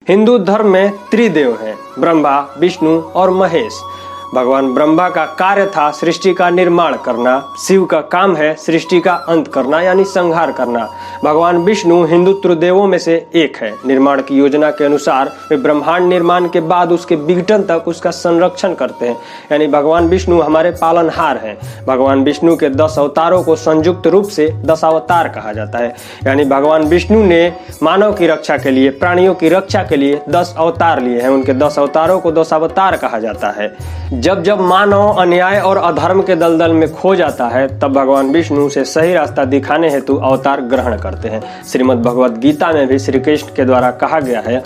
हिंदू धर्म में त्रिदेव हैं, ब्रह्मा, विष्णु और महेश। भगवान ब्रह्मा का कार्य था सृष्टि का निर्माण करना, शिव का काम है सृष्टि का अंत करना यानी संहार करना। भगवान विष्णु हिंदू त्रिदेवों में से एक है। निर्माण की योजना के अनुसार वे ब्रह्मांड निर्माण के बाद उसके विघटन तक उसका संरक्षण करते हैं, यानी भगवान विष्णु हमारे पालनहार हैं। भगवान विष्णु के 10 अवतारों को संयुक्त रूप से 10 अवतार कहा जाता है, यानी भगवान विष्णु ने मानव की रक्षा के लिए, प्राणियों की रक्षा के लिए 10 अवतार लिए हैं। उनके 10 अवतारों को 10 अवतार कहा जाता है। जब जब मानव अन्याय और अधर्म के दलदल में खो जाता है, तब भगवान विष्णु उसे सही रास्ता दिखाने हेतु अवतार ग्रहण करते हैं। श्रीमद् भगवद गीता में भी श्री कृष्ण के द्वारा कहा गया है,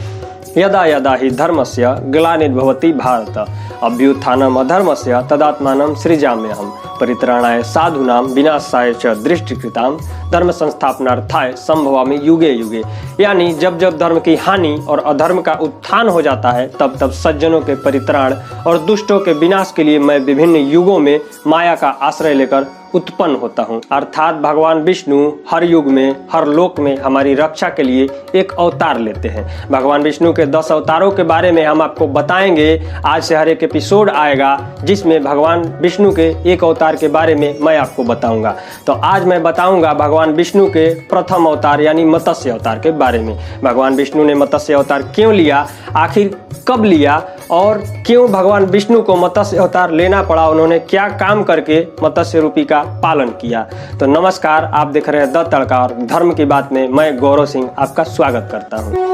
यदा यदा हि धर्मस्य ग्लानिर्भवति भारत अभ्युत्थानम् अधर्मस्य तदात्मानं सृजाम्यहम् परित्राणाय साधूनां विनाशाय च दृष्टिकृतां धर्म संस्थापनार्थाय संभवामि युगे युगे। यानी जब जब धर्म की हानि और अधर्म का उत्थान हो जाता है, तब तब सज्जनों के परित्राण और दुष्टों के विनाश के लिए मैं विभिन्न युगों में माया का आश्रय लेकर उत्पन्न होता हूँ। अर्थात भगवान विष्णु हर युग में, हर लोक में हमारी रक्षा के लिए एक अवतार लेते हैं। भगवान विष्णु के 10 अवतारों के बारे में हम आपको बताएंगे। आज से हर एक एपिसोड आएगा जिसमें भगवान विष्णु के एक अवतार के बारे में मैं आपको बताऊंगा। तो आज मैं बताऊंगा भगवान विष्णु के प्रथम अवतार यानी मत्स्य अवतार के बारे में। भगवान विष्णु ने मत्स्य अवतार क्यों लिया, आखिर कब लिया और क्यों भगवान विष्णु को मत्स्य अवतार लेना पड़ा, उन्होंने क्या काम करके मत्स्य रूपी का पालन किया। तो नमस्कार, आप देख रहे हैं द तड़का और धर्म की बात में मैं गौरव सिंह आपका स्वागत करता हूं।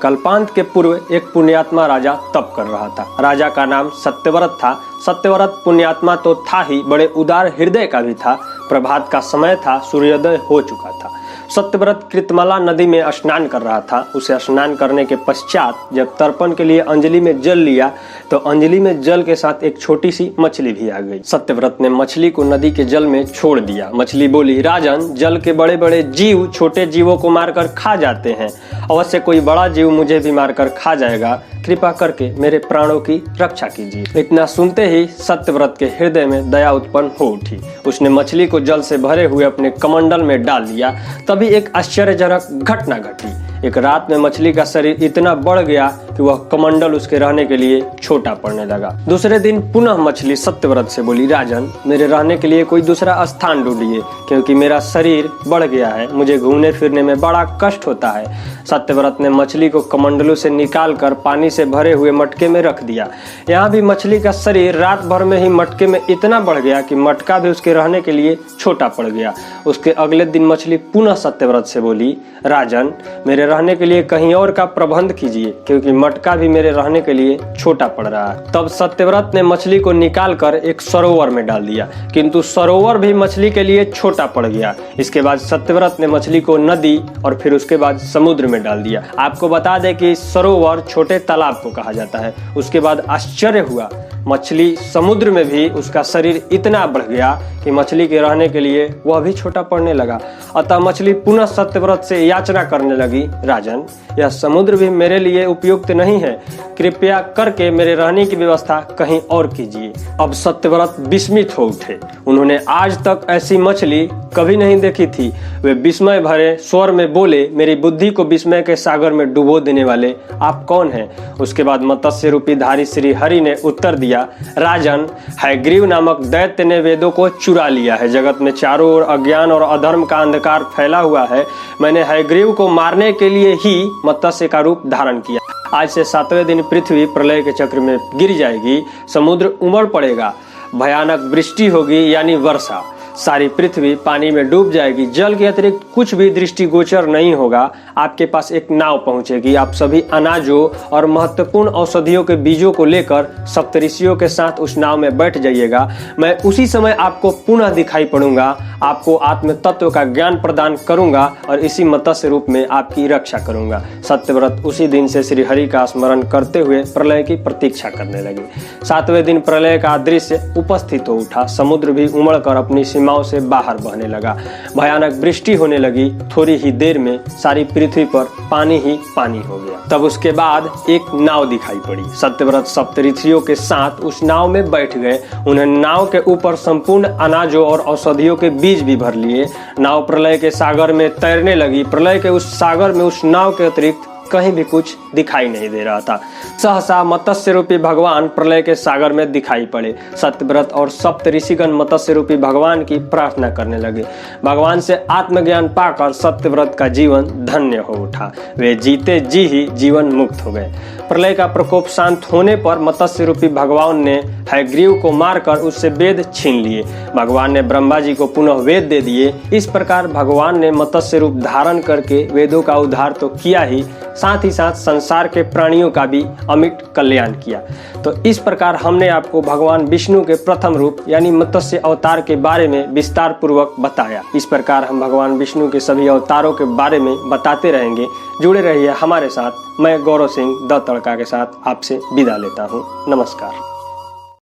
कल्पांत के पूर्व एक पुण्यात्मा राजा तप कर रहा था। राजा का नाम सत्यव्रत था। सत्यव्रत पुण्यात्मा तो था ही, बड़े उदार हृदय का भी था। प्रभात का समय था, सूर्योदय हो चुका था। सत्यव्रत कृतमला नदी में स्नान कर रहा था। उसे स्नान करने के पश्चात जब तर्पण के लिए अंजलि में जल लिया, तो अंजलि में जल के साथ एक छोटी सी मछली भी आ गई। सत्यव्रत ने मछली को नदी के जल में छोड़ दिया। मछली बोली, राजन, जल के बड़े बड़े जीव छोटे जीवों को मारकर खा जाते हैं, अवश्य कोई बड़ा जीव मुझे भी मारकर खा जाएगा, कृपा करके मेरे प्राणों की रक्षा कीजिए। इतना सुनते ही सत्यव्रत के हृदय में दया उत्पन्न हो उठी। उसने मछली को जल से भरे हुए अपने कमंडल में डाल दिया। तभी एक आश्चर्यजनक घटना घटी। एक रात में मछली का शरीर इतना बढ़ गया कि वह कमंडल उसके रहने के लिए छोटा पड़ने लगा। दूसरे दिन पुनः मछली सत्यव्रत से बोली, राजन, मेरे रहने के लिए कोई दूसरा स्थान ढूंढिए, क्योंकि मेरा शरीर बढ़ गया है, मुझे घूमने फिरने में बड़ा कष्ट होता है। सत्यव्रत ने मछली को कमंडलों से निकालकर पानी से भरे हुए मटके में रख दिया। यहाँ भी मछली का शरीर रात भर में ही मटके में इतना बढ़ गया कि मटका भी उसके रहने के लिए छोटा पड़ गया। उसके अगले दिन मछली पुनः सत्यव्रत से बोली, राजन, मेरे रहने के लिए कहीं और का प्रबंध कीजिए, क्योंकि मटका भी मेरे रहने के लिए छोटा पड़ रहा है। तब सत्यव्रत ने मछली को निकालकर एक सरोवर में डाल दिया, किंतु सरोवर भी मछली के लिए छोटा पड़ गया। इसके बाद सत्यव्रत ने मछली को नदी और फिर उसके बाद समुद्र में डाल दिया। आपको बता दें कि सरोवर छोटे तालाब को कहा जाता है। उसके बाद आश्चर्य हुआ, मछली समुद्र में भी उसका शरीर इतना बढ़ गया कि मछली के रहने के लिए वह भी छोटा पड़ने लगा। अतः मछली पुनः सत्यव्रत से याचना करने लगी, राजन, यह समुद्र भी मेरे लिए उपयुक्त नहीं है, कृपया करके मेरे रहने की व्यवस्था कहीं और कीजिए। अब सत्यव्रत विस्मित हो उठे। उन्होंने आज तक ऐसी मछली कभी नहीं देखी थी। वे विस्मय भरे स्वर में बोले, मेरी बुद्धि को विस्मय के सागर में डुबो देने वाले आप कौन हैं? उसके बाद मत्स्य रूपी धारी श्री हरि ने उत्तर दिया, राजन, हयग्रीव नामक दैत्य ने वेदों को चुरा लिया है। जगत में चारों ओर अज्ञान और अधर्म का अंधकार फैला हुआ है। मैंने हयग्रीव को मारने के लिए ही मत्स्य का रूप धारण किया। आज से 7वें दिन पृथ्वी प्रलय के चक्र में गिर जाएगी, समुद्र उमड़ पड़ेगा, भयानक वृष्टि होगी यानी वर्षा, सारी पृथ्वी पानी में डूब जाएगी, जल के अतिरिक्त कुछ भी दृष्टिगोचर नहीं होगा। आपके पास एक नाव पहुंचेगी, आप सभी अनाजों और महत्वपूर्ण औषधियों के बीजों को लेकर सप्तऋषियों के साथ उस नाव में बैठ जाइएगा। मैं उसी समय आपको पुनः दिखाई पड़ूंगा, आपको आत्म तत्व का ज्ञान प्रदान करूंगा और इसी मत्स्य रूप में आपकी रक्षा करूंगा। सत्यव्रत उसी दिन से श्री हरि का स्मरण करते हुए प्रलय की प्रतीक्षा करने लगे। 7वें दिन प्रलय का दृश्य उपस्थित हो उठा। समुद्र भी उमड़ कर अपनी सीमाओं से बाहर बहने लगा। भयानक वृष्टि होने लगी। थोड़ी ही देर में सारी पृथ्वी पर पानी ही पानी हो गया। तब उसके बाद एक नाव दिखाई पड़ी। सत्यव्रत सप्तऋषियों के साथ उस नाव में बैठ गए। उन्हें नाव के ऊपर संपूर्ण अनाजों और औषधियों के बीज भी भर लिए। नाव प्रलय के सागर में तैरने लगी। प्रलय के उस सागर में उस नाव के अतिरिक्त कहीं भी कुछ दिखाई नहीं दे रहा था। सहसा मत्स्य रूपी भगवान प्रलय के सागर में दिखाई पड़े। सत्यव्रत और सप्त ऋषिगण मत्स्य रूपी भगवान की प्रार्थना करने लगे। भगवान से आत्मज्ञान पाकर सत्यव्रत का जीवन धन्य हो उठा। वे जीते जी ही जीवन मुक्त हो गए। प्रलय का प्रकोप शांत होने पर मत्स्य रूपी भगवान ने हयग्रीव को मारकर उससे वेद छीन लिए। भगवान ने ब्रह्मा जी को पुनः वेद दे दिए। इस प्रकार भगवान ने मत्स्य रूप धारण करके वेदों का उद्धार तो किया ही, साथ ही साथ संसार के प्राणियों का भी अमिट कल्याण किया। तो इस प्रकार हमने आपको भगवान विष्णु के प्रथम रूप यानी मत्स्य अवतार के बारे में विस्तार पूर्वक बताया। इस प्रकार हम भगवान विष्णु के सभी अवतारों के बारे में बताते रहेंगे। जुड़े रहिए हमारे साथ। मैं गौरव सिंह द तड़का के साथ आपसे विदा लेता हूँ। नमस्कार।